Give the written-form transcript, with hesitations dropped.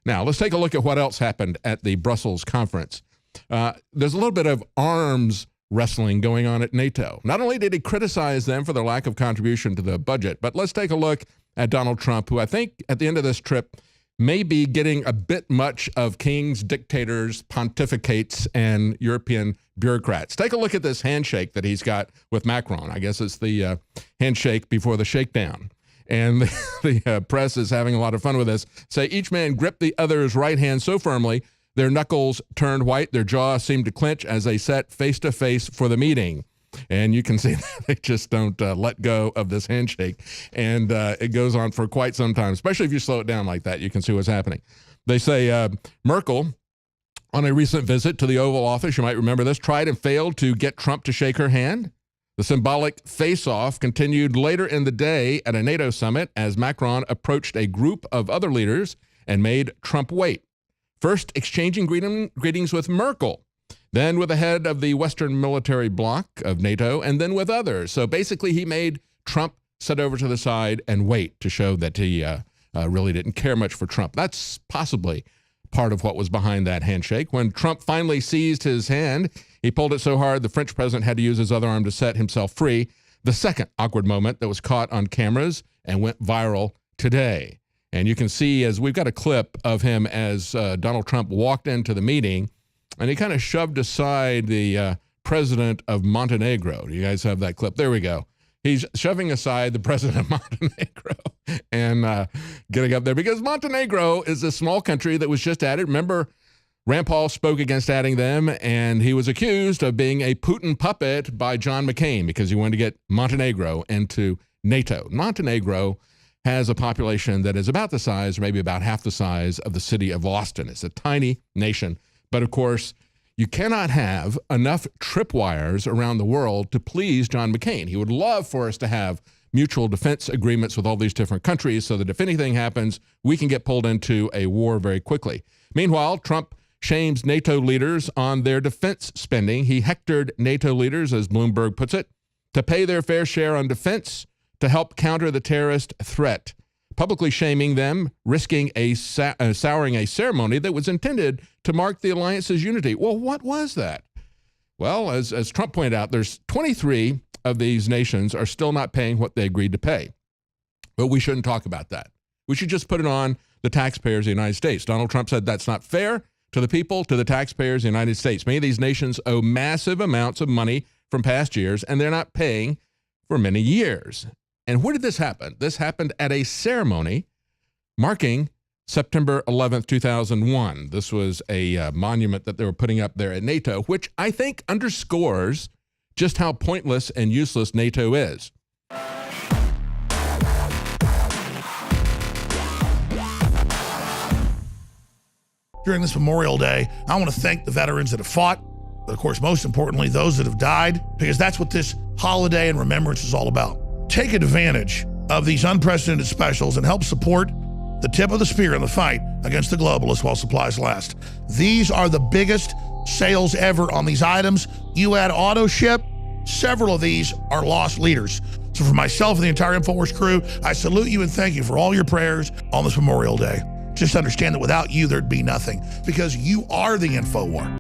Now, let's take a look at what else happened at the Brussels conference. There's a little bit of arms wrestling going on at NATO. Not only did he criticize them for their lack of contribution to the budget, but let's take a look at Donald Trump, who I think at the end of this trip may be getting a bit much of kings, dictators, pontificates, and European bureaucrats. Take a look at this handshake that he's got with Macron. I guess it's the handshake before the shakedown. And the press is having a lot of fun with this. Say each man gripped the other's right hand so firmly, their knuckles turned white, their jaw seemed to clench as they sat face to face for the meeting. And you can see that they just don't let go of this handshake. And it goes on for quite some time, especially if you slow it down like that. You can see what's happening. They say Merkel, on a recent visit to the Oval Office, you might remember this, tried and failed to get Trump to shake her hand. The symbolic face-off continued later in the day at a NATO summit as Macron approached a group of other leaders and made Trump wait. First exchanging greetings with Merkel, then with the head of the Western military bloc of NATO, and then with others. So basically he made Trump sit over to the side and wait to show that he really didn't care much for Trump. That's possibly part of what was behind that handshake. When Trump finally seized his hand, he pulled it so hard the French president had to use his other arm to set himself free. The second awkward moment that was caught on cameras and went viral today. And you can see, as we've got a clip of him as Donald Trump walked into the meeting, and he kind of shoved aside the president of Montenegro. Do you guys have that clip? There we go. He's shoving aside the president of Montenegro and getting up there because Montenegro is a small country that was just added. Remember, Rand Paul spoke against adding them, and he was accused of being a Putin puppet by John McCain because he wanted to get Montenegro into NATO. Montenegro has a population that is about the size, or maybe about half the size, of the city of Austin. It's a tiny nation, but of course, you cannot have enough tripwires around the world to please John McCain. He would love for us to have mutual defense agreements with all these different countries so that if anything happens, we can get pulled into a war very quickly. Meanwhile, Trump shames NATO leaders on their defense spending. He hectored NATO leaders, as Bloomberg puts it, to pay their fair share on defense to help counter the terrorist threat, publicly shaming them, risking souring a ceremony that was intended to mark the alliance's unity. Well, what was that? Well, as Trump pointed out, there's 23 of these nations are still not paying what they agreed to pay. But we shouldn't talk about that. We should just put it on the taxpayers of the United States. Donald Trump said that's not fair to the people, to the taxpayers of the United States. Many of these nations owe massive amounts of money from past years, and they're not paying for many years. And where did this happen? This happened at a ceremony marking September 11th, 2001. This was a monument that they were putting up there at NATO, which I think underscores just how pointless and useless NATO is. During this Memorial Day, I want to thank the veterans that have fought, but of course, most importantly, those that have died, because that's what this holiday and remembrance is all about. Take advantage of these unprecedented specials and help support the tip of the spear in the fight against the globalists while supplies last. These are the biggest sales ever on these items. You add auto ship, several of these are lost leaders. So for myself and the entire InfoWars crew, I salute you and thank you for all your prayers on this Memorial Day. Just understand that without you, there'd be nothing, because you are the InfoWar.